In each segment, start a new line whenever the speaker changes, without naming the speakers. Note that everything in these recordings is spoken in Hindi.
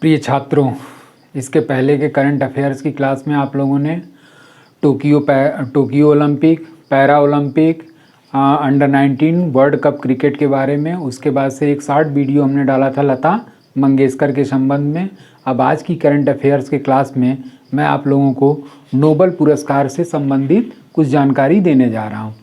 प्रिय छात्रों, इसके पहले के करंट अफेयर्स की क्लास में आप लोगों ने Tokyo Olympic, para Olympic, under 19 world cup cricket के बारे में, उसके बाद से एक शॉर्ट वीडियो हमने डाला था लता मंगेशकर के संबंध में। अब आज की करंट अफेयर्स के क्लास में मैं आप लोगों को नोबेल पुरस्कार से संबंधित कुछ जानकारी देने जा रहा हूँ।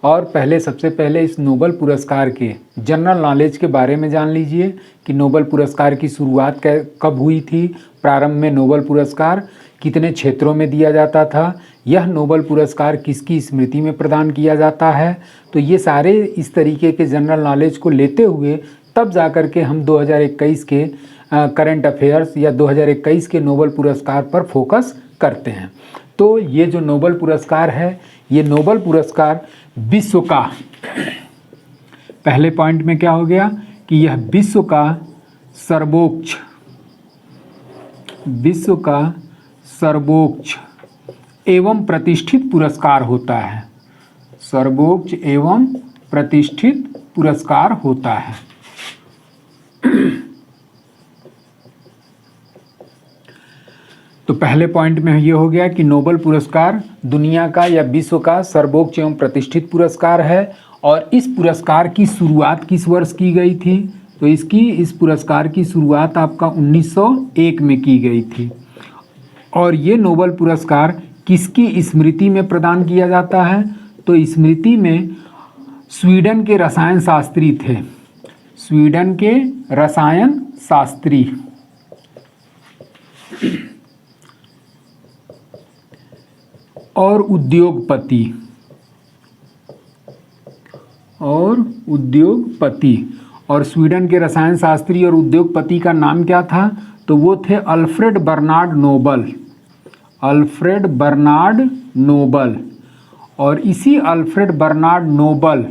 और सबसे पहले इस नोबेल पुरस्कार के जनरल नॉलेज के बारे में जान लीजिए कि नोबेल पुरस्कार की शुरुआत कब हुई थी, प्रारंभ में नोबेल पुरस्कार कितने क्षेत्रों में दिया जाता था, यह नोबेल पुरस्कार किसकी स्मृति में प्रदान किया जाता है। तो ये सारे इस तरीके के जनरल नॉलेज को लेते हुए तब जा कर के हम 2021 के करंट अफेयर्स या 2021 के नोबेल पुरस्कार पर फोकस करते हैं। तो ये जो नोबेल पुरस्कार है, ये नोबेल पुरस्कार विश्व का, पहले पॉइंट में क्या हो गया कि यह विश्व का सर्वोच्च एवं प्रतिष्ठित पुरस्कार होता है। सर्वोच्च एवं प्रतिष्ठित पुरस्कार होता है। तो पहले पॉइंट में ये हो गया कि नोबेल पुरस्कार दुनिया का या विश्व का सर्वोच्च एवं प्रतिष्ठित पुरस्कार है। और इस पुरस्कार की शुरुआत किस वर्ष की गई थी? तो इस पुरस्कार की शुरुआत आपका 1901 में की गई थी। और ये नोबेल पुरस्कार किसकी स्मृति में प्रदान किया जाता है? तो स्मृति में स्वीडन के रसायन शास्त्री थे, स्वीडन के रसायन शास्त्री और उद्योगपति और स्वीडन के रसायन शास्त्री और उद्योगपति का नाम क्या था? तो वो थे अल्फ्रेड बर्नार्ड नोबल। और इसी अल्फ्रेड बर्नार्ड नोबल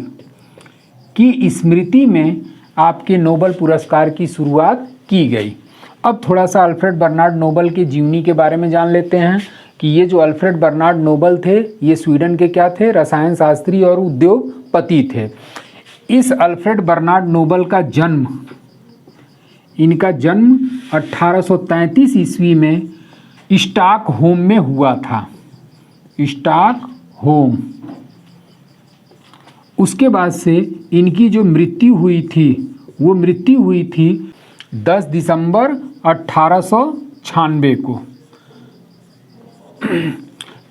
की स्मृति में आपके नोबेल पुरस्कार की शुरुआत की गई। अब थोड़ा सा अल्फ्रेड बर्नार्ड नोबल की जीवनी के बारे में जान लेते हैं कि ये जो अल्फ्रेड बर्नार्ड नोबल थे, ये स्वीडन के क्या थे? रसायन शास्त्री और उद्योगपति थे। इस अल्फ्रेड बर्नार्ड नोबल का जन्म 1833 ईस्वी में स्टॉकहोम में हुआ था। स्टॉकहोम। उसके बाद से इनकी जो मृत्यु हुई थी, वो मृत्यु हुई थी 10 दिसंबर 1896 को।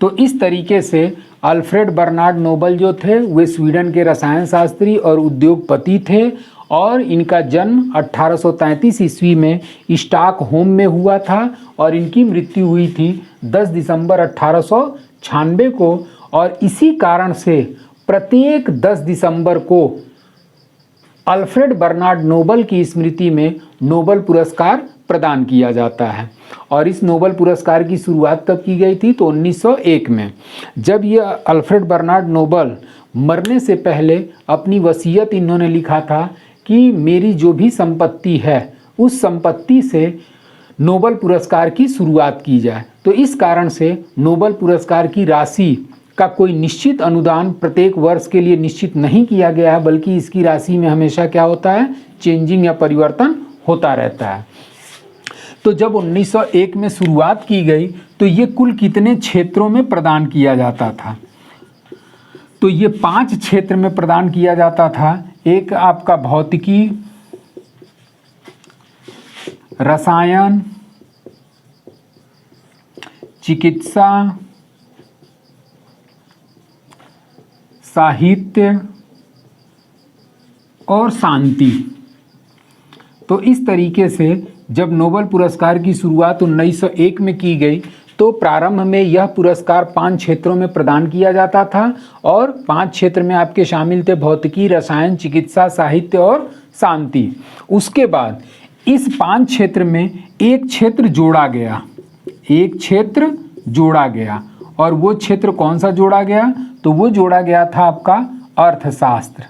तो इस तरीके से अल्फ्रेड बर्नार्ड नोबल जो थे वे स्वीडन के रसायन शास्त्री और उद्योगपति थे। और इनका जन्म 1833 ईस्वी में स्टॉकहोम में हुआ था और इनकी मृत्यु हुई थी 10 दिसंबर 1896 को। और इसी कारण से प्रत्येक 10 दिसंबर को अल्फ्रेड बर्नार्ड नोबल की स्मृति में नोबेल पुरस्कार प्रदान किया जाता है। और इस नोबेल पुरस्कार की शुरुआत कब की गई थी? तो 1901 में, जब ये अल्फ्रेड बर्नार्ड नोबल मरने से पहले अपनी वसीयत इन्होंने लिखा था कि मेरी जो भी संपत्ति है उस संपत्ति से नोबेल पुरस्कार की शुरुआत की जाए। तो इस कारण से नोबेल पुरस्कार की राशि का कोई निश्चित अनुदान प्रत्येक वर्ष के लिए निश्चित नहीं किया गया है, बल्कि इसकी राशि में हमेशा क्या होता है? चेंजिंग या परिवर्तन होता रहता है। तो जब 1901 में शुरुआत की गई तो ये कुल कितने क्षेत्रों में प्रदान किया जाता था? तो ये 5 क्षेत्र में प्रदान किया जाता था। एक आपका भौतिकी, रसायन, चिकित्सा, साहित्य और शांति। तो इस तरीके से जब नोबेल पुरस्कार की शुरुआत 1901 में की गई तो प्रारंभ में यह पुरस्कार 5 क्षेत्रों में प्रदान किया जाता था। और 5 क्षेत्र में आपके शामिल थे भौतिकी, रसायन, चिकित्सा, साहित्य और शांति। उसके बाद इस 5 क्षेत्र में एक क्षेत्र जोड़ा गया। और वो क्षेत्र कौन सा जोड़ा गया? तो वो जोड़ा गया था आपका अर्थशास्त्र।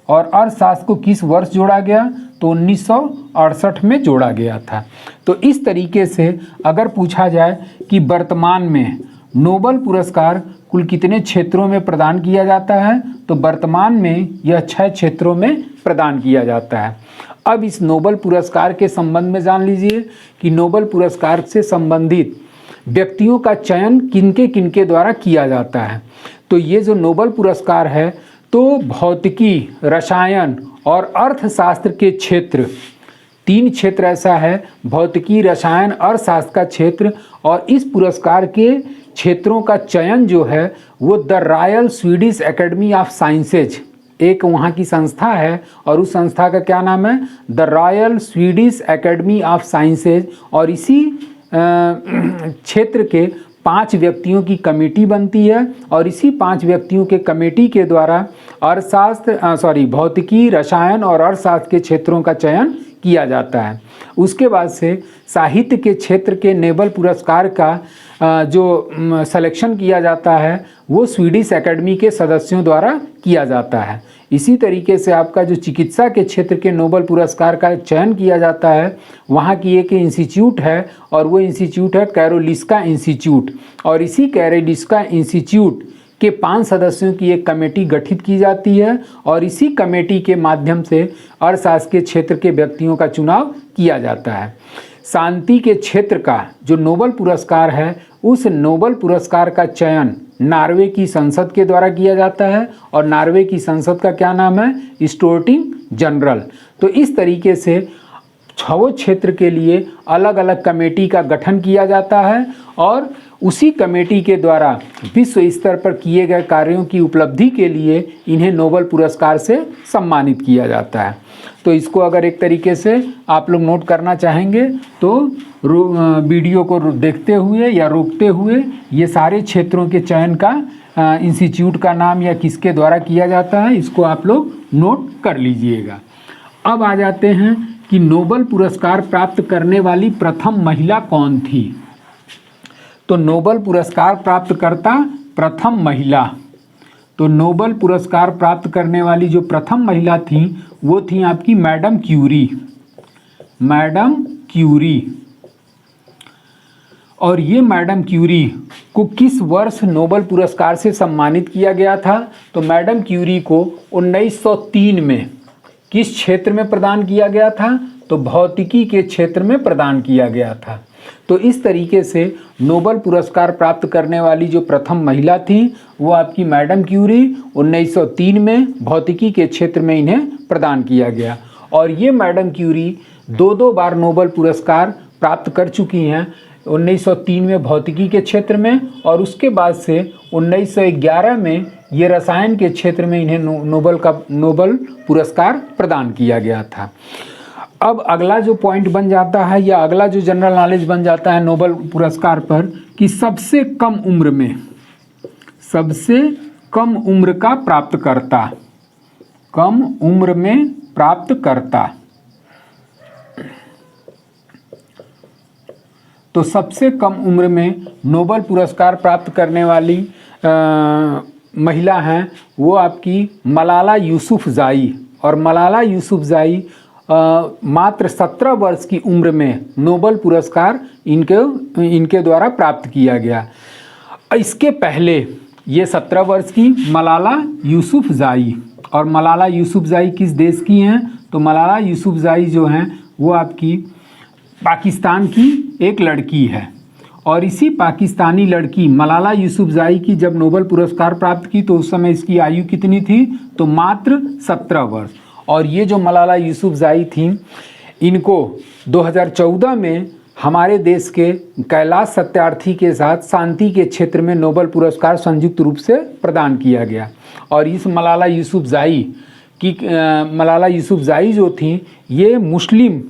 और अर्थशास्त्र को किस वर्ष जोड़ा गया? तो 1968 में जोड़ा गया था। तो इस तरीके से अगर पूछा जाए कि वर्तमान में नोबेल पुरस्कार कुल कितने क्षेत्रों में प्रदान किया जाता है, तो वर्तमान में यह 6 क्षेत्रों में प्रदान किया जाता है। अब इस नोबेल पुरस्कार के संबंध में जान लीजिए कि नोबेल पुरस्कार से संबंधित व्यक्तियों का चयन किनके किनके द्वारा किया जाता है। तो ये जो नोबेल पुरस्कार है तो भौतिकी, रसायन और अर्थशास्त्र के क्षेत्र, 3 क्षेत्र ऐसा है, भौतिकी, रसायन, अर्थशास्त्र का क्षेत्र, और इस पुरस्कार के क्षेत्रों का चयन जो है वो the royal Swedish academy of sciences, एक वहाँ की संस्था है और उस संस्था का क्या नाम है, the royal Swedish academy of sciences, और इसी क्षेत्र के 5 व्यक्तियों की कमेटी बनती है और इसी 5 व्यक्तियों के कमेटी के द्वारा भौतिकी, रसायन और अर्थशास्त्र के क्षेत्रों का चयन किया जाता है। उसके बाद से साहित्य के क्षेत्र के नोबेल पुरस्कार का जो सिलेक्शन किया जाता है वो स्वीडिश एकेडमी के सदस्यों द्वारा किया जाता है। इसी तरीके से आपका जो चिकित्सा के क्षेत्र के नोबेल पुरस्कार का चयन किया जाता है, वहाँ की एक इंस्टीट्यूट है और वो इंस्टीट्यूट है कैरोलिस्का इंस्टीट्यूट, और इसी कैरोलिस्का इंस्टीट्यूट के 5 सदस्यों की एक कमेटी गठित की जाती है और इसी कमेटी के माध्यम से अर्थशास्त्र के क्षेत्र के व्यक्तियों का चुनाव किया जाता है। शांति के क्षेत्र का जो नोबेल पुरस्कार है, उस नोबेल पुरस्कार का चयन नॉर्वे की संसद के द्वारा किया जाता है और नॉर्वे की संसद का क्या नाम है, स्टोर्टिंग जनरल। तो इस तरीके से 6 क्षेत्र के लिए अलग अलग कमेटी का गठन किया जाता है और उसी कमेटी के द्वारा विश्व स्तर पर किए गए कार्यों की उपलब्धि के लिए इन्हें नोबेल पुरस्कार से सम्मानित किया जाता है। तो इसको अगर एक तरीके से आप लोग नोट करना चाहेंगे तो वीडियो को देखते हुए या रोकते हुए ये सारे क्षेत्रों के चयन का इंस्टीट्यूट का नाम या किसके द्वारा किया जाता है, इसको आप लोग नोट कर लीजिएगा। अब आ जाते हैं कि नोबेल पुरस्कार प्राप्त करने वाली प्रथम महिला कौन थी। तो नोबेल पुरस्कार प्राप्तकर्ता प्रथम महिला, तो नोबेल पुरस्कार प्राप्त करने वाली जो प्रथम महिला थी वो थी आपकी मैडम क्यूरी, मैडम क्यूरी। और ये मैडम क्यूरी को किस वर्ष नोबेल पुरस्कार से सम्मानित किया गया था, तो मैडम क्यूरी को 1903 में किस क्षेत्र में प्रदान किया गया था, तो भौतिकी के क्षेत्र में प्रदान किया गया था। तो इस तरीके से नोबेल पुरस्कार प्राप्त करने वाली जो प्रथम महिला थी वो आपकी मैडम क्यूरी, 1903 में भौतिकी के क्षेत्र में इन्हें प्रदान किया गया। और ये मैडम क्यूरी 2 बार नोबेल पुरस्कार प्राप्त कर चुकी हैं, 1903 में भौतिकी के क्षेत्र में और उसके बाद से 1911 में ये रसायन के क्षेत्र में इन्हें नोबेल पुरस्कार प्रदान किया गया था। अब अगला जो पॉइंट बन जाता है या अगला जो जनरल नॉलेज बन जाता है नोबेल पुरस्कार पर कि सबसे कम उम्र का प्राप्तकर्ता, कम उम्र में प्राप्तकर्ता। तो सबसे कम उम्र में नोबेल पुरस्कार प्राप्त करने वाली महिला हैं वो आपकी मलाला यूसुफज़ई, और मलाला यूसुफज़ई मात्र 17 वर्ष की उम्र में नोबेल पुरस्कार इनके द्वारा प्राप्त किया गया। इसके पहले ये 17 वर्ष की मलाला यूसुफज़ई, और मलाला यूसुफज़ई किस देश की हैं, तो मलाला यूसुफज़ई जो हैं वो आपकी पाकिस्तान की एक लड़की है। और इसी पाकिस्तानी लड़की मलाला यूसुफज़ई की जब नोबेल पुरस्कार प्राप्त की तो उस समय इसकी आयु कितनी थी, तो मात्र 17 वर्ष। और ये जो मलाला यूसुफज़ई थी इनको 2014 में हमारे देश के कैलाश सत्यार्थी के साथ शांति के क्षेत्र में नोबेल पुरस्कार संयुक्त रूप से प्रदान किया गया। और इस मलाला यूसुफज़ई जो थी ये मुस्लिम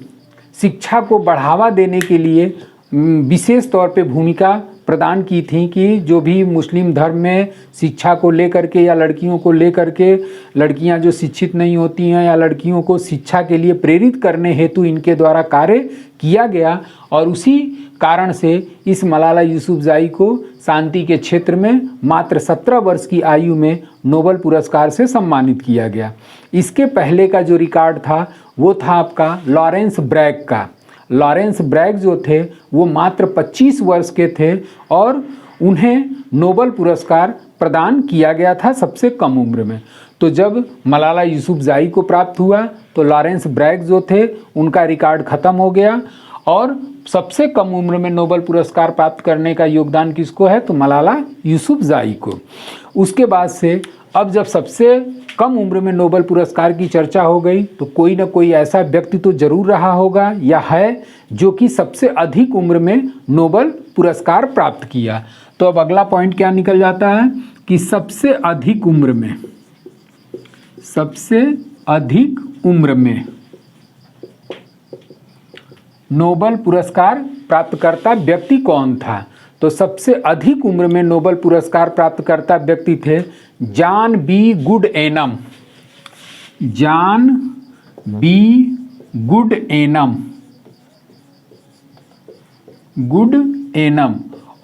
शिक्षा को बढ़ावा देने के लिए विशेष तौर पे भूमिका प्रदान की थी कि जो भी मुस्लिम धर्म में शिक्षा को लेकर के या लड़कियों को लेकर के, लड़कियां जो शिक्षित नहीं होती हैं या लड़कियों को शिक्षा के लिए प्रेरित करने हेतु इनके द्वारा कार्य किया गया। और उसी कारण से इस मलाला यूसुफज़ई को शांति के क्षेत्र में मात्र 17 वर्ष की आयु में नोबेल पुरस्कार से सम्मानित किया गया। इसके पहले का जो रिकॉर्ड था वो था आपका लॉरेंस ब्रैग का। लॉरेंस ब्रैग जो थे वो मात्र 25 वर्ष के थे और उन्हें नोबेल पुरस्कार प्रदान किया गया था सबसे कम उम्र में। तो जब मलाला यूसुफज़ई को प्राप्त हुआ तो लॉरेंस ब्रैग जो थे उनका रिकॉर्ड ख़त्म हो गया। और सबसे कम उम्र में नोबेल पुरस्कार प्राप्त करने का योगदान किसको है, तो मलाला यूसुफज़ई को। उसके बाद से अब जब सबसे कम उम्र में नोबेल पुरस्कार की चर्चा हो गई तो कोई ना कोई ऐसा व्यक्ति तो जरूर रहा होगा या है जो कि सबसे अधिक उम्र में नोबेल पुरस्कार प्राप्त किया। तो अब अगला पॉइंट क्या निकल जाता है कि सबसे अधिक उम्र में नोबेल पुरस्कार प्राप्तकर्ता व्यक्ति कौन था। तो सबसे अधिक उम्र में नोबेल पुरस्कार प्राप्तकर्ता व्यक्ति थे जॉन बी गुडएनम।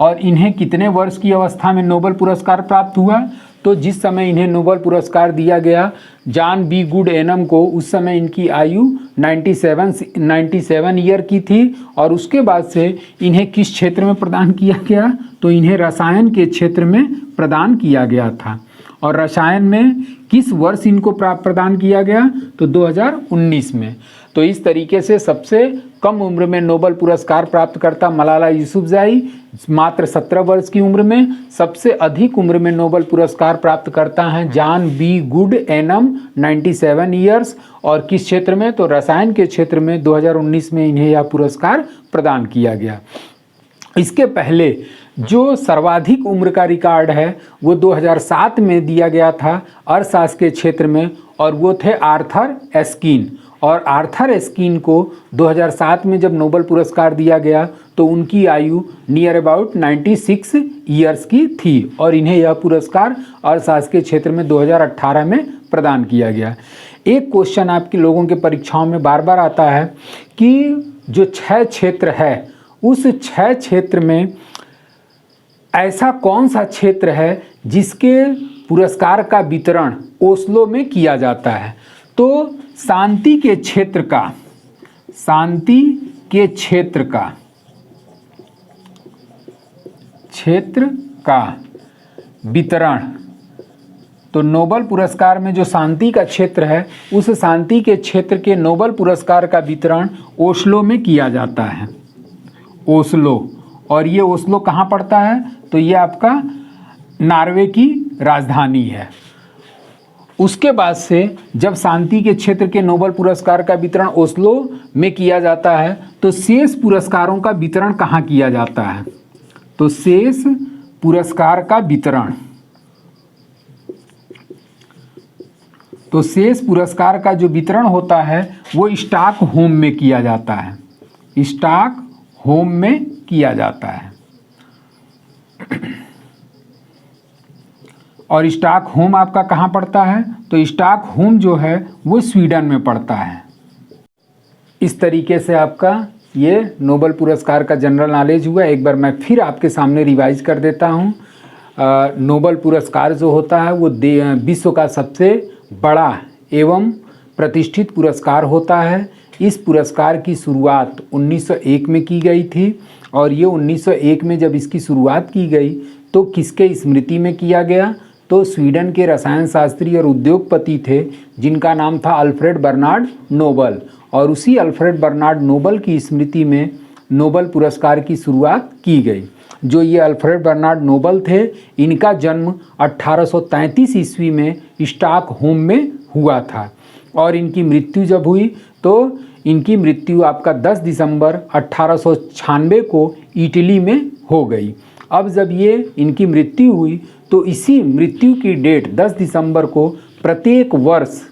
और इन्हें कितने वर्ष की अवस्था में नोबेल पुरस्कार प्राप्त हुआ, तो जिस समय इन्हें नोबेल पुरस्कार दिया गया जॉन बी गुडएनम को, उस समय इनकी आयु 97 ईयर की थी। और उसके बाद से इन्हें किस क्षेत्र में प्रदान किया गया, तो इन्हें रसायन के क्षेत्र में प्रदान किया गया था। और रसायन में किस वर्ष इनको प्रदान किया गया, तो 2019 में। तो इस तरीके से सबसे कम उम्र में नोबेल पुरस्कार प्राप्तकर्ता मलाला यूसुफज़ई मात्र 17 वर्ष की उम्र में। सबसे अधिक उम्र में नोबेल पुरस्कार प्राप्तकर्ता हैं जॉन बी गुडएनम 97 ईयर्स। और किस क्षेत्र में, तो रसायन के क्षेत्र में 2019 में इन्हें यह पुरस्कार प्रदान किया गया। इसके पहले जो सर्वाधिक उम्र का रिकॉर्ड है वो 2007 में दिया गया था अर्थशास्त्र के क्षेत्र में, और वो थे आर्थर एस्कीन। और आर्थर एस्कीन को 2007 में जब नोबेल पुरस्कार दिया गया तो उनकी आयु नियर अबाउट 96 ईयर्स की थी। और इन्हें यह पुरस्कार अर्थशास्त्र के क्षेत्र में 2018 में प्रदान किया गया। एक क्वेश्चन आपके लोगों के परीक्षाओं में बार बार आता है कि जो 6 क्षेत्र है उस 6 क्षेत्र में ऐसा कौन सा क्षेत्र है जिसके पुरस्कार का वितरण ओस्लो में किया जाता है। तो शांति के क्षेत्र का वितरण, तो नोबेल पुरस्कार में जो शांति का क्षेत्र है उस शांति के क्षेत्र के नोबेल पुरस्कार का वितरण ओस्लो में किया जाता है। ओस्लो, और ये ओस्लो कहाँ पड़ता है, तो ये आपका नॉर्वे की राजधानी है। उसके बाद से जब शांति के क्षेत्र के नोबेल पुरस्कार का वितरण ओस्लो में किया जाता है तो शेष पुरस्कारों का वितरण कहाँ किया जाता है, तो शेष पुरस्कार का वितरण, तो शेष पुरस्कार का जो वितरण होता है वो स्टॉकहोम में किया जाता है। स्टॉकहोम में किया जाता है। और स्टॉकहोम आपका कहाँ पड़ता है, तो स्टॉकहोम जो है वो स्वीडन में पड़ता है। इस तरीके से आपका ये नोबेल पुरस्कार का जनरल नॉलेज हुआ। एक बार मैं फिर आपके सामने रिवाइज कर देता हूँ। नोबेल पुरस्कार जो होता है वो विश्व का सबसे बड़ा एवं प्रतिष्ठित पुरस्कार होता है। इस पुरस्कार की शुरुआत 1901 में की गई थी। और ये 1901 में जब इसकी शुरुआत की गई तो किसके स्मृति में किया गया, तो स्वीडन के रसायन शास्त्री और उद्योगपति थे जिनका नाम था अल्फ्रेड बर्नार्ड नोबल। और उसी अल्फ्रेड बर्नार्ड नोबल की स्मृति में नोबेल पुरस्कार की शुरुआत की गई। जो ये अल्फ्रेड बर्नार्ड नोबल थे इनका जन्म 1833 ईस्वी में स्टॉकहोम में हुआ था। और इनकी मृत्यु जब हुई तो इनकी मृत्यु आपका 10 दिसंबर 1896 को इटली में हो गई। अब जब ये इनकी मृत्यु हुई तो इसी मृत्यु की डेट 10 दिसंबर को प्रत्येक वर्ष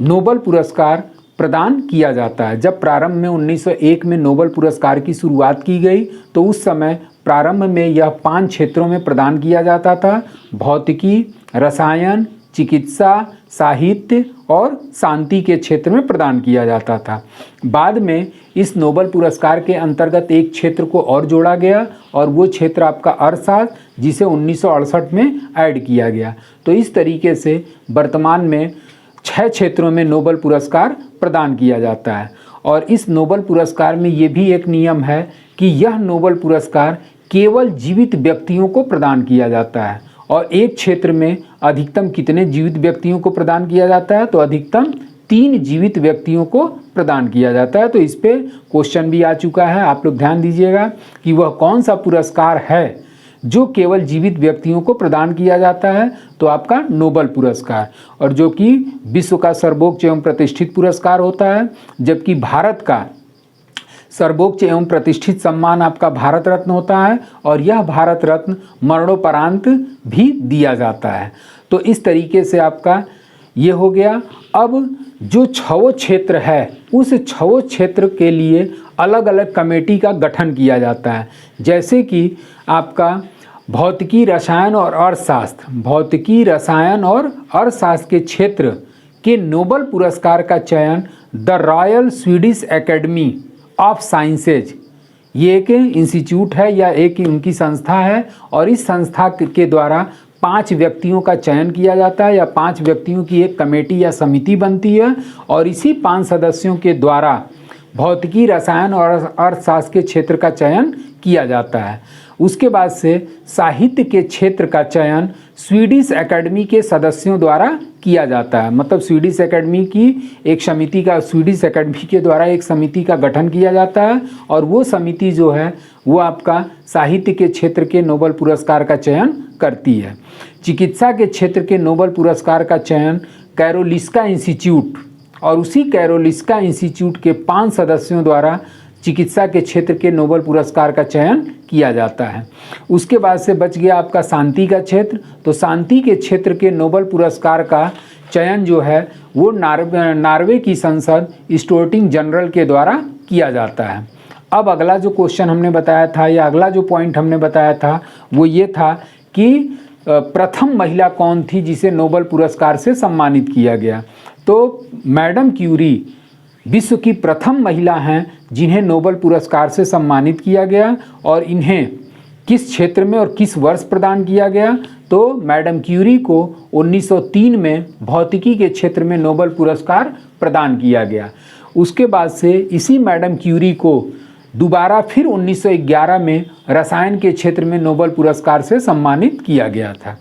नोबेल पुरस्कार प्रदान किया जाता है। जब प्रारंभ में 1901 में नोबेल पुरस्कार की शुरुआत की गई तो उस समय प्रारंभ में यह 5 क्षेत्रों में प्रदान किया जाता था: भौतिकी, रसायन, चिकित्सा, साहित्य और शांति के क्षेत्र में प्रदान किया जाता था। बाद में इस नोबेल पुरस्कार के अंतर्गत एक क्षेत्र को और जोड़ा गया और वो क्षेत्र आपका अर्थशास्त्र, जिसे 1968 में ऐड किया गया। तो इस तरीके से वर्तमान में 6 क्षेत्रों में नोबेल पुरस्कार प्रदान किया जाता है। और इस नोबेल पुरस्कार में ये भी एक नियम है कि यह नोबेल पुरस्कार केवल जीवित व्यक्तियों को प्रदान किया जाता है और एक क्षेत्र में अधिकतम कितने जीवित व्यक्तियों को प्रदान किया जाता है? तो अधिकतम 3 जीवित व्यक्तियों को प्रदान किया जाता है। तो इस पे क्वेश्चन भी आ चुका है, आप लोग ध्यान दीजिएगा कि वह कौन सा पुरस्कार है जो केवल जीवित व्यक्तियों को प्रदान किया जाता है? तो आपका नोबेल पुरस्कार, और जो कि विश्व का सर्वोच्च एवं प्रतिष्ठित पुरस्कार होता है, जबकि भारत का सर्वोच्च एवं प्रतिष्ठित सम्मान आपका भारत रत्न होता है, और यह भारत रत्न मरणोपरांत भी दिया जाता है। तो इस तरीके से आपका ये हो गया। अब जो 6 क्षेत्र है, उस 6 क्षेत्र के लिए अलग अलग कमेटी का गठन किया जाता है। जैसे कि आपका भौतिकी, रसायन और अर्थशास्त्र, भौतिकी, रसायन और अर्थशास्त्र के क्षेत्र के नोबेल पुरस्कार का चयन the royal Swedish academy of sciences, ये एक इंस्टीट्यूट है या एक उनकी संस्था है, और इस संस्था के द्वारा 5 व्यक्तियों का चयन किया जाता है, या 5 व्यक्तियों की एक कमेटी या समिति बनती है, और इसी 5 सदस्यों के द्वारा भौतिकी, रसायन और अर्थशास्त्र के क्षेत्र का चयन किया जाता है। उसके बाद से साहित्य के क्षेत्र का चयन स्वीडिश एकेडमी के सदस्यों द्वारा किया जाता है। मतलब स्वीडिश एकेडमी की एक समिति का, स्वीडिश एकेडमी के द्वारा एक समिति का गठन किया जाता है, और वो समिति जो है वो आपका साहित्य के क्षेत्र के नोबेल पुरस्कार का चयन करती है। चिकित्सा के क्षेत्र के नोबेल पुरस्कार का चयन कैरोलिस्का इंस्टीट्यूट, और उसी कैरोलिस्का इंस्टीट्यूट के 5 सदस्यों द्वारा चिकित्सा के क्षेत्र के नोबेल पुरस्कार का चयन किया जाता है। उसके बाद से बच गया आपका शांति का क्षेत्र। तो शांति के क्षेत्र के नोबेल पुरस्कार का चयन जो है वो नॉर्वे की संसद स्टोर्टिंग जनरल के द्वारा किया जाता है। अब अगला जो क्वेश्चन हमने बताया था, या अगला जो पॉइंट हमने बताया था, वो ये था कि प्रथम महिला कौन थी जिसे नोबेल पुरस्कार से सम्मानित किया गया? तो मैडम क्यूरी विश्व की प्रथम महिला हैं जिन्हें नोबेल पुरस्कार से सम्मानित किया गया, और इन्हें किस क्षेत्र में और किस वर्ष प्रदान किया गया? तो मैडम क्यूरी को 1903 में भौतिकी के क्षेत्र में नोबेल पुरस्कार प्रदान किया गया। उसके बाद से इसी मैडम क्यूरी को दोबारा फिर 1911 में रसायन के क्षेत्र में नोबेल पुरस्कार से सम्मानित किया गया था।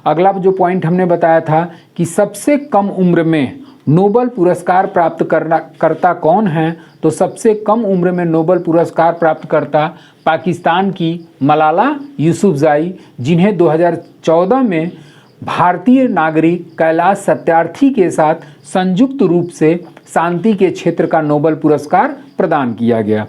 अगला जो पॉइंट हमने बताया था कि सबसे कम उम्र में नोबेल पुरस्कार प्राप्त करता कौन है? तो सबसे कम उम्र में नोबेल पुरस्कार प्राप्त करता पाकिस्तान की मलाला यूसुफजई, जिन्हें 2014 में भारतीय नागरिक कैलाश सत्यार्थी के साथ संयुक्त रूप से शांति के क्षेत्र का नोबेल पुरस्कार प्रदान किया गया।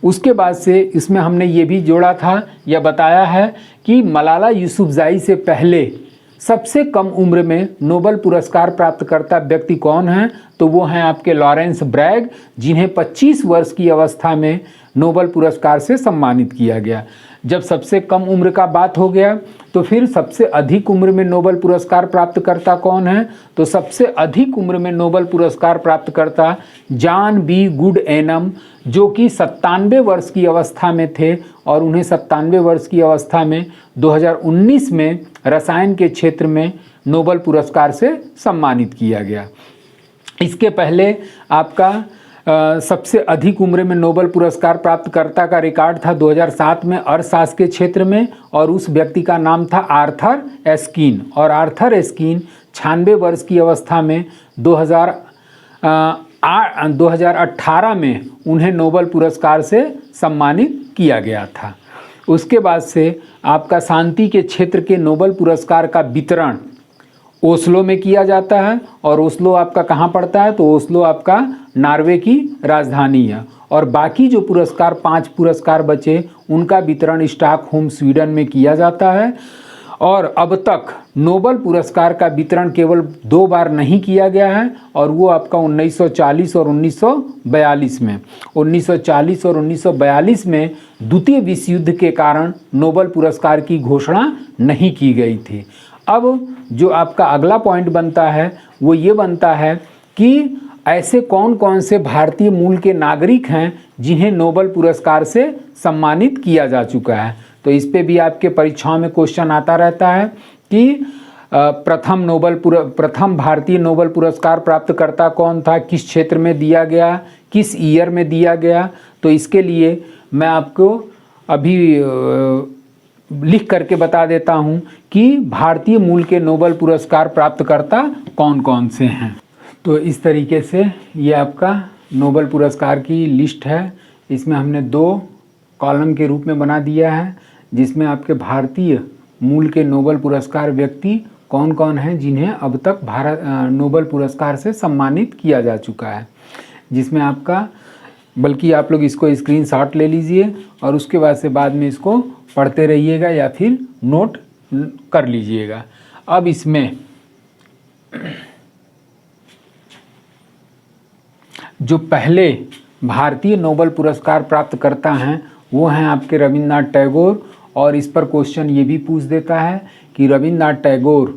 उसके बाद से इसमें हमने ये भी जोड़ा था या बताया है कि मलाला यूसुफजई से पहले सबसे कम उम्र में नोबेल पुरस्कार प्राप्त करता व्यक्ति कौन है? तो वो हैं आपके लॉरेंस ब्रैग, जिन्हें 25 वर्ष की अवस्था में नोबेल पुरस्कार से सम्मानित किया गया। जब सबसे कम उम्र का बात हो गया तो फिर सबसे अधिक उम्र में नोबेल पुरस्कार प्राप्त करता कौन है? तो सबसे अधिक उम्र में नोबेल पुरस्कार प्राप्त करता जॉन बी गुडएनम, जो कि 97 वर्ष की अवस्था में थे, और उन्हें 97 वर्ष की अवस्था में 2019 में रसायन के क्षेत्र में नोबेल पुरस्कार से सम्मानित किया गया। इसके पहले आपका सबसे अधिक उम्र में नोबेल पुरस्कार प्राप्तकर्ता का रिकॉर्ड था 2007 में अर्थशास्त्र के क्षेत्र में, और उस व्यक्ति का नाम था आर्थर एस्कीन, और आर्थर एस्कीन 96 वर्ष की अवस्था में 2018 में उन्हें नोबेल पुरस्कार से सम्मानित किया गया था। उसके बाद से आपका शांति के क्षेत्र के नोबेल पुरस्कार का वितरण ओस्लो में किया जाता है, और ओस्लो आपका कहाँ पड़ता है? तो ओस्लो आपका नॉर्वे की राजधानी है। और बाकी जो पुरस्कार 5 पुरस्कार बचे उनका वितरण स्टॉकहोम स्वीडन में किया जाता है। और अब तक नोबेल पुरस्कार का वितरण केवल 2 बार नहीं किया गया है, और वो आपका 1940 और 1942 में। 1940 और 1942 में द्वितीय विश्व युद्ध के कारण नोबेल पुरस्कार की घोषणा नहीं की गई थी। अब जो आपका अगला पॉइंट बनता है वो ये बनता है कि ऐसे कौन कौन से भारतीय मूल के नागरिक हैं जिन्हें नोबेल पुरस्कार से सम्मानित किया जा चुका है। तो इस पे भी आपके परीक्षाओं में क्वेश्चन आता रहता है कि प्रथम भारतीय नोबेल पुरस्कार प्राप्तकर्ता कौन था, किस क्षेत्र में दिया गया, किस ईयर में दिया गया। तो इसके लिए मैं आपको अभी लिख करके बता देता हूँ कि भारतीय मूल के नोबेल पुरस्कार प्राप्तकर्ता कौन कौन से हैं। तो इस तरीके से ये आपका नोबेल पुरस्कार की लिस्ट है। इसमें हमने 2 कॉलम के रूप में बना दिया है, जिसमें आपके भारतीय मूल के नोबेल पुरस्कार व्यक्ति कौन कौन हैं जिन्हें अब तक भारत नोबेल पुरस्कार से सम्मानित किया जा चुका है। जिसमें आपका, बल्कि आप लोग इसको स्क्रीनशॉट ले लीजिए और उसके बाद में इसको पढ़ते रहिएगा या फिर नोट कर लीजिएगा। अब इसमें जो पहले भारतीय नोबेल पुरस्कार प्राप्तकर्ता हैं वो हैं आपके रविन्द्रनाथ टैगोर। और इस पर क्वेश्चन ये भी पूछ देता है कि रविन्द्रनाथ टैगोर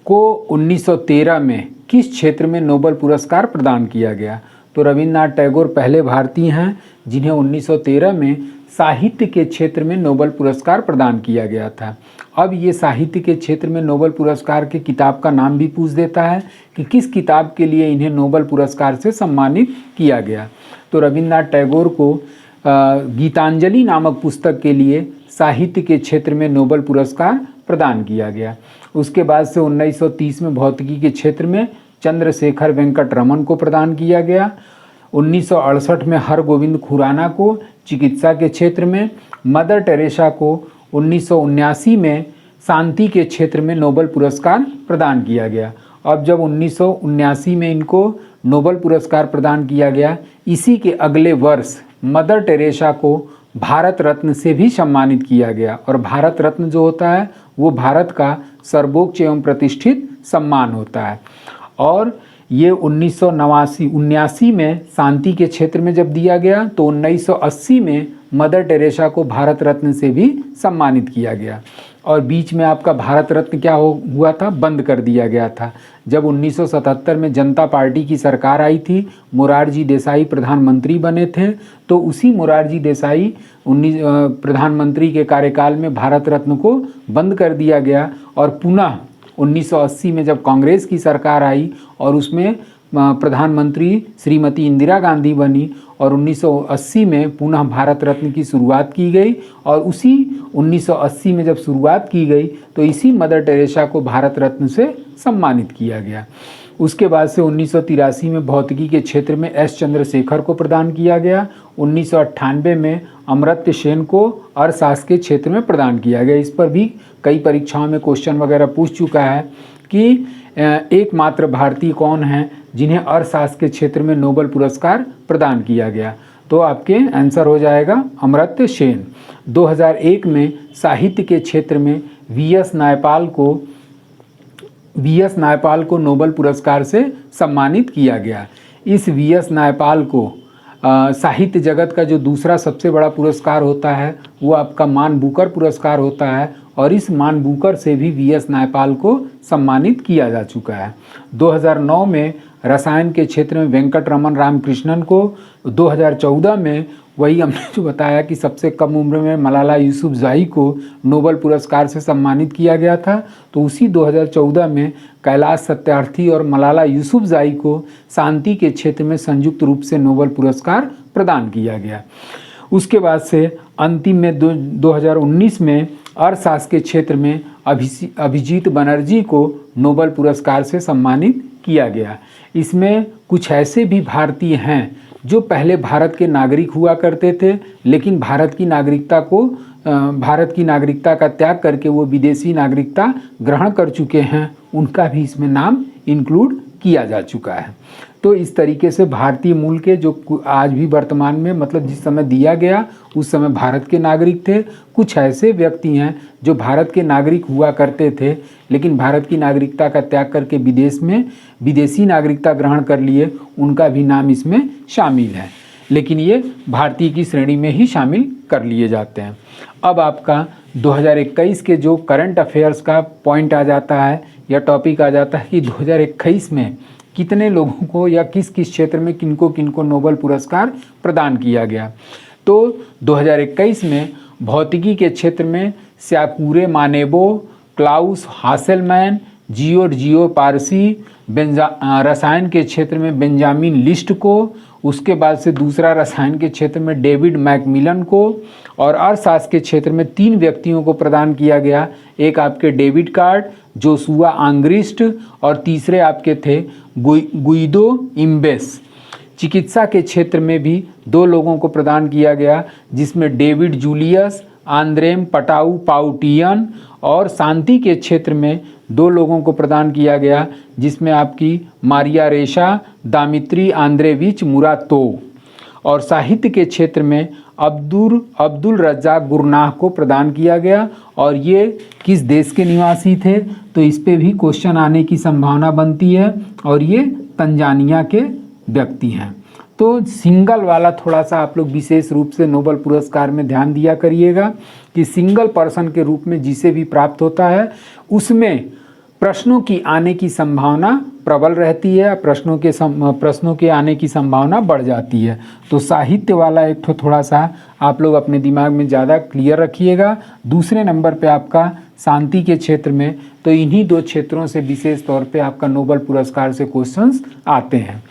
को 1913 में किस क्षेत्र में नोबेल पुरस्कार प्रदान किया गया। तो रविन्द्रनाथ टैगोर पहले भारतीय हैं जिन्हें 1913 में साहित्य के क्षेत्र में नोबेल पुरस्कार प्रदान किया गया था। अब ये साहित्य के क्षेत्र में नोबेल पुरस्कार के किताब का नाम भी पूछ देता है कि किस किताब के लिए इन्हें नोबेल पुरस्कार से सम्मानित किया गया। तो रविन्द्रनाथ टैगोर को गीतांजलि नामक पुस्तक के लिए साहित्य के क्षेत्र में नोबेल पुरस्कार प्रदान किया गया। उसके बाद से 1930 में भौतिकी के क्षेत्र में चंद्रशेखर वेंकट रमन को प्रदान किया गया। 1968 में हरगोविंद खुराना को चिकित्सा के क्षेत्र में, मदर टेरेसा को 1979 में शांति के क्षेत्र में नोबेल पुरस्कार प्रदान किया गया। अब जब 1979 में इनको नोबेल पुरस्कार प्रदान किया गया, इसी के अगले वर्ष मदर टेरेसा को भारत रत्न से भी सम्मानित किया गया। और भारत रत्न जो होता है वो भारत का सर्वोच्च एवं प्रतिष्ठित सम्मान होता है। और ये 1979 में शांति के क्षेत्र में जब दिया गया तो 1980 में मदर टेरेसा को भारत रत्न से भी सम्मानित किया गया। और बीच में आपका भारत रत्न क्या हुआ था, बंद कर दिया गया था। जब 1977 में जनता पार्टी की सरकार आई थी, मोरारजी देसाई प्रधानमंत्री बने थे, तो उसी मोरारजी देसाई प्रधानमंत्री के कार्यकाल में भारत रत्न को बंद कर दिया गया। और पुनः 1980 में जब कांग्रेस की सरकार आई और उसमें प्रधानमंत्री श्रीमती इंदिरा गांधी बनी और 1980 में पुनः भारत रत्न की शुरुआत की गई। और उसी 1980 में जब शुरुआत की गई तो इसी मदर टेरेसा को भारत रत्न से सम्मानित किया गया। उसके बाद से 1983 में भौतिकी के क्षेत्र में एस चंद्रशेखर को प्रदान किया गया। 1998 में अमर्त्य सेन को अर्थशास्त्र के क्षेत्र में प्रदान किया गया। इस पर भी कई परीक्षाओं में क्वेश्चन वगैरह पूछ चुका है कि एकमात्र भारतीय कौन हैं जिन्हें अर्थशास्त्र के क्षेत्र में नोबेल पुरस्कार प्रदान किया गया। तो आपके आंसर हो जाएगा अमर्त्य सेन। 2001 में साहित्य के क्षेत्र में वी.एस. नायपाल को नोबेल पुरस्कार से सम्मानित किया गया। इस वी.एस. नायपाल को साहित्य जगत का जो दूसरा सबसे बड़ा पुरस्कार होता है वो आपका मान बुकर पुरस्कार होता है। और इस मान बुकर से भी वी.एस. नायपाल को सम्मानित किया जा चुका है। 2009 में रसायन के क्षेत्र में वेंकट रमन रामकृष्णन को, 2014 में वही हमने जो बताया कि सबसे कम उम्र में मलाला यूसुफजई को नोबेल पुरस्कार से सम्मानित किया गया था, तो उसी 2014 में कैलाश सत्यार्थी और मलाला यूसुफजई को शांति के क्षेत्र में संयुक्त रूप से नोबेल पुरस्कार प्रदान किया गया। उसके बाद से अंतिम में 2019 में अर्थशास्त्र के क्षेत्र में अभिजीत बनर्जी को नोबेल पुरस्कार से सम्मानित किया गया। इसमें कुछ ऐसे भी भारतीय हैं जो पहले भारत के नागरिक हुआ करते थे, लेकिन भारत की नागरिकता का त्याग करके वो विदेशी नागरिकता ग्रहण कर चुके हैं, उनका भी इसमें नाम इंक्लूड किया जा चुका है। तो इस तरीके से भारतीय मूल के जो आज भी वर्तमान में मतलब जिस समय दिया गया उस समय भारत के नागरिक थे। कुछ ऐसे व्यक्ति हैं जो भारत के नागरिक हुआ करते थे लेकिन भारत की नागरिकता का त्याग करके विदेश में विदेशी नागरिकता ग्रहण कर लिए, उनका भी नाम इसमें शामिल है, लेकिन ये भारतीय की श्रेणी में ही शामिल कर लिए जाते हैं। अब आपका 2021 के जो करंट अफेयर्स का पॉइंट आ जाता है या टॉपिक आ जाता है कि 2021 में कितने लोगों को या किस किस क्षेत्र में किनको किनको नोबेल पुरस्कार प्रदान किया गया। तो 2021 में भौतिकी के क्षेत्र में स्याकुरे मानेबो, क्लाउस हासेलमैन, जियो पारसी, रसायन के क्षेत्र में बेंजामिन लिस्ट को, उसके बाद से दूसरा रसायन के क्षेत्र में डेविड मैकमिलन को, और अर्थशास्त्र के क्षेत्र में 3 व्यक्तियों को प्रदान किया गया। एक आपके डेविड कार्ड, जोशुआ आंग्रिस्ट, और तीसरे आपके थे गुइदो इम्बेस। चिकित्सा के क्षेत्र में भी 2 लोगों को प्रदान किया गया, जिसमें डेविड जूलियस, आंद्रेम पटाऊ पाउटियन, और शांति के क्षेत्र में 2 लोगों को प्रदान किया गया, जिसमें आपकी मारिया रेशा, दामित्री आंद्रेविच मुरातोव, और साहित्य के क्षेत्र में अब्दुल रज्जाक गुरनाह को प्रदान किया गया। और ये किस देश के निवासी थे, तो इस पे भी क्वेश्चन आने की संभावना बनती है, और ये तंजानिया के व्यक्ति हैं। तो सिंगल वाला थोड़ा सा आप लोग विशेष रूप से नोबेल पुरस्कार में ध्यान दिया करिएगा कि सिंगल पर्सन के रूप में जिसे भी प्राप्त होता है उसमें प्रश्नों की आने की संभावना प्रबल रहती है, प्रश्नों के आने की संभावना बढ़ जाती है। तो साहित्य वाला एक तो थोड़ा सा आप लोग अपने दिमाग में ज़्यादा क्लियर रखिएगा। दूसरे नंबर पे आपका शांति के क्षेत्र में, तो इन्हीं 2 क्षेत्रों से विशेष तौर पे आपका नोबेल पुरस्कार से क्वेश्चंस आते हैं।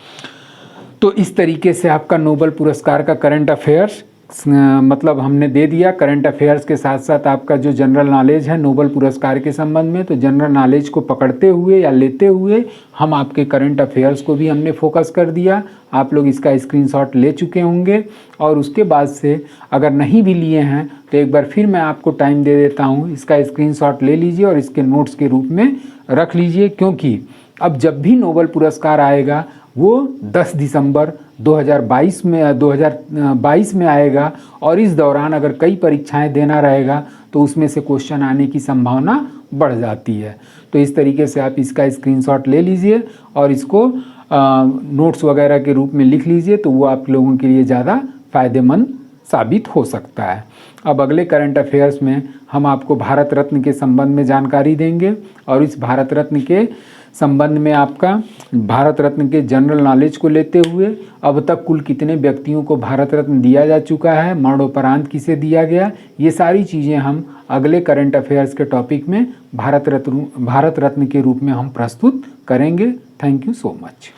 तो इस तरीके से आपका नोबेल पुरस्कार का करंट अफेयर्स मतलब हमने दे दिया। करंट अफेयर्स के साथ साथ आपका जो जनरल नॉलेज है नोबेल पुरस्कार के संबंध में, तो जनरल नॉलेज को पकड़ते हुए या लेते हुए हम आपके करंट अफेयर्स को भी हमने फोकस कर दिया। आप लोग इसका स्क्रीनशॉट ले चुके होंगे, और उसके बाद से अगर नहीं भी लिए हैं तो एक बार फिर मैं आपको टाइम दे देता हूँ, इसका स्क्रीनशॉट ले लीजिए और इसके नोट्स के रूप में रख लीजिए, क्योंकि अब जब भी नोबेल पुरस्कार आएगा वो 10 दिसंबर 2022 में आएगा, और इस दौरान अगर कई परीक्षाएं देना रहेगा तो उसमें से क्वेश्चन आने की संभावना बढ़ जाती है। तो इस तरीके से आप इसका स्क्रीनशॉट ले लीजिए और इसको नोट्स वगैरह के रूप में लिख लीजिए, तो वो आप लोगों के लिए ज़्यादा फ़ायदेमंद साबित हो सकता है। अब अगले करंट अफेयर्स में हम आपको भारत रत्न के संबंध में जानकारी देंगे, और इस भारत रत्न के संबंध में आपका भारत रत्न के जनरल नॉलेज को लेते हुए अब तक कुल कितने व्यक्तियों को भारत रत्न दिया जा चुका है, मरणोपरांत किसे दिया गया, ये सारी चीज़ें हम अगले करंट अफेयर्स के टॉपिक में भारत रत्न के रूप में हम प्रस्तुत करेंगे। Thank you so much.